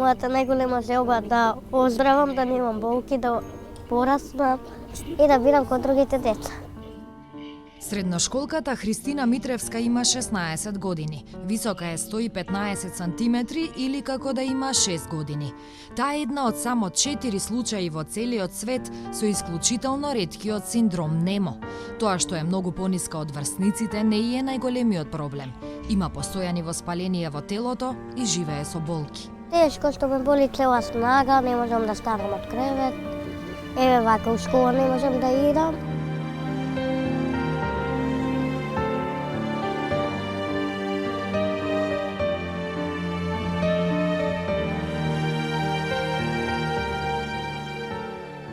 мојата најголема желба да оздравам, да немам болки, да пораснам и да бидам кон другите деца. Средношколката Христина Митревска има 16 години. Висока е 115 сантиметри или како да има 6 години. Таа е една од само 4 случаи во целиот свет со исклучително реткиот синдром Немо. Тоа што е многу пониска од врсниците не е најголемиот проблем. Има постојани воспаление во телото и живее со болки. Тешко што ме боли цела снага, не можам да станам од кревет. Еве вака у школа не можам да идам.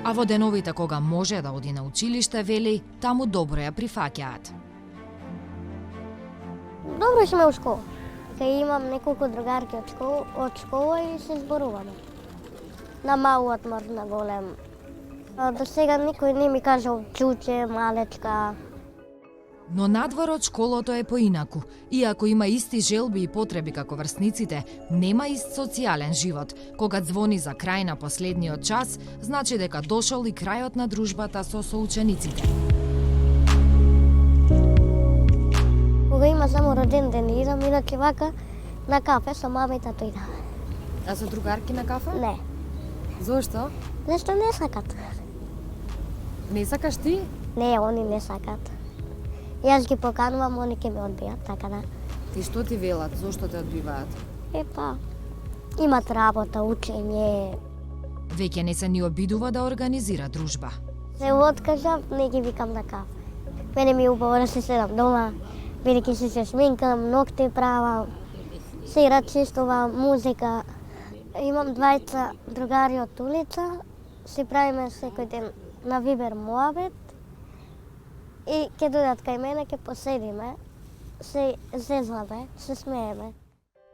А во деновите кога може да оди на училиште, вели, таму добро ја прифаќаат. Добро сме у школа. Кај имам неколку другарки од школа и се зборуваме. На мал одмор, на голем. До сега никој не ми кажал чуче, малечка. Но надвор од школото е поинаку. Иако има исти желби и потреби како врсниците, нема ист социјален живот. Кога звони за крај на последниот час, значи дека дошол и крајот на дружбата со соучениците. Кога има само роден ден идам, иначе вака на кафе со мама и тато идам. А со другарки на кафе? Не, Зошто? нешто не сакат. Не сакаш ти? Не, они не сакат. Јас ги поканувам, они ќе ме одбијат, така да. Ти што ти велат? Зошто те одбиваат? Епа, имат работа, учење. Веќе не се ни обидува да организира дружба. Се откажав, не ги викам на кафе. Мене ми е убаво да се седам дома, бидејќи се шминкам, ногти правам, се рачистувам, музика. Имам двајца другари од улица, си правиме секој ден на Вибер муабет и ќе дојдат кај мене, ќе поседиме, се зезламе, се смееме.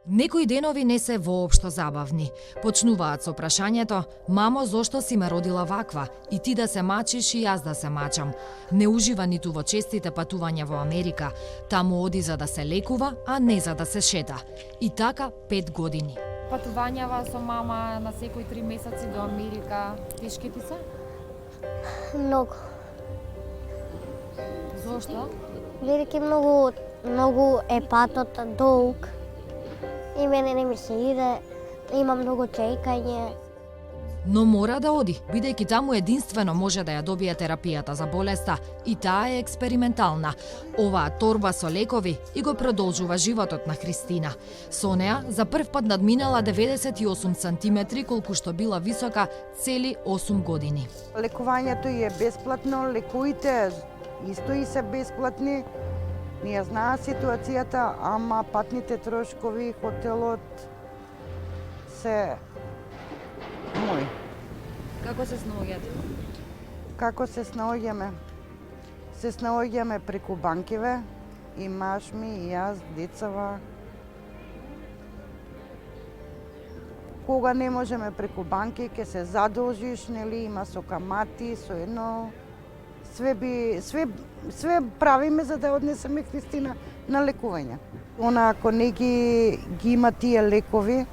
Некои денови не се воопшто забавни. Почнуваат со прашањето: "Мамо, зошто си ме родила ваква? И ти да се мачиш и јас да се мачам." Не ужива ниту во честите патувања во Америка. Таму оди за да се лекува, а не за да се шета. И така 5 години. Патувањава со мама на секои 3 месеци до Америка, тешки ти се? Многу. Зошто? Бидејќи многу е патот долг и мене не ми се иде, има многу чекање. Но мора да оди, бидејќи таму единствено може да ја добие терапијата за болеста и таа е експериментална. Оваа торба со лекови и го продолжува животот на Христина. Со неа за прв пат надминала 98 сантиметри, колку што била висока цели 8 години. Лекувањето е бесплатно, лекуите исто и се бесплатни. Ние знаа ситуацијата, ама патните трошкови, хотелот се мој. Како се снаоѓате? Како се снаоѓаме? Се снаоѓаме преку банкиве, и маж ми, и јас, децава. Кога не можеме преку банки, ќе се задолжиш, нели, има со камати, со едно. Све правиме за да однесеме Христина на лекување. Она ако не ги има тие лекови,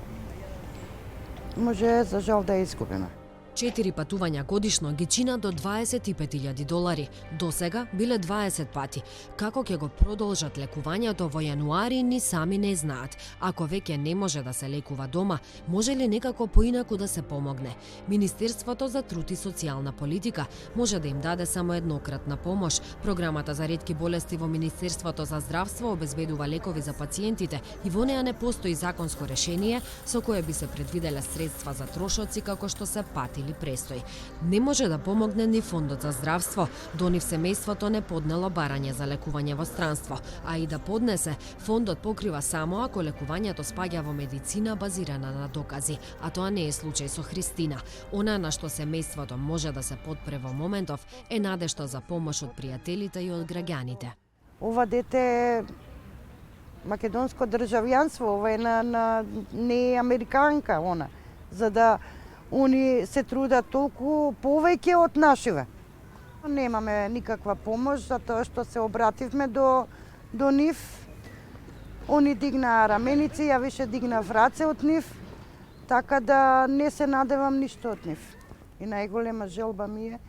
може за жал да ја изгубиме. 4 патувања годишно ги чина до $25,000. До сега биле 20 пати. Како ќе го продолжат лекувањето во јануари ни сами не знаат. Ако веќе не може да се лекува дома, може ли некако поинаку да се помогне? Министерството за труд и социјална политика може да им даде само еднократна помош. Програмата за ретки болести во Министерството за здравство обезбедува лекови за пациентите и во неа не постои законско решение со кое би се предвиделе средства за трошоци како што се пати или престој. Не може да помогне ни Фондот за здравство, до нив семејството не поднело барање за лекување во странство, а и да поднесе, фондот покрива само ако лекувањето спаѓа во медицина базирана на докази, а тоа не е случај со Христина. Она на што семејството може да се подпре во моментов е надешта за помош од пријателите и од граѓаните. Ова дете е македонско државјанство, ова е не е американка, она, за да они се трудат толку повеќе од нашиве. Немаме никаква помош, затоа што се обративме до нив. Они дигнаа раменици, ја више дигнав раце од нив. Така да не се надевам ништо од нив. И најголема желба ми е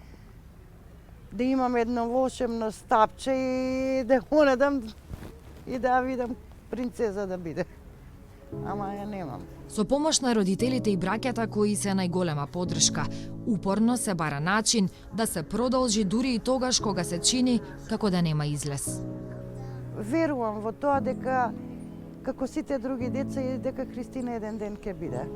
да имам едно волшебно стапче и да го надам и да видам принцеза да биде. Ама ја немам. Со помош на родителите и браќата кои се најголема поддршка, упорно се бара начин да се продолжи дури и тогаш кога се чини како да нема излез. Верувам во тоа дека како сите други деца и дека Христина еден ден ќе биде.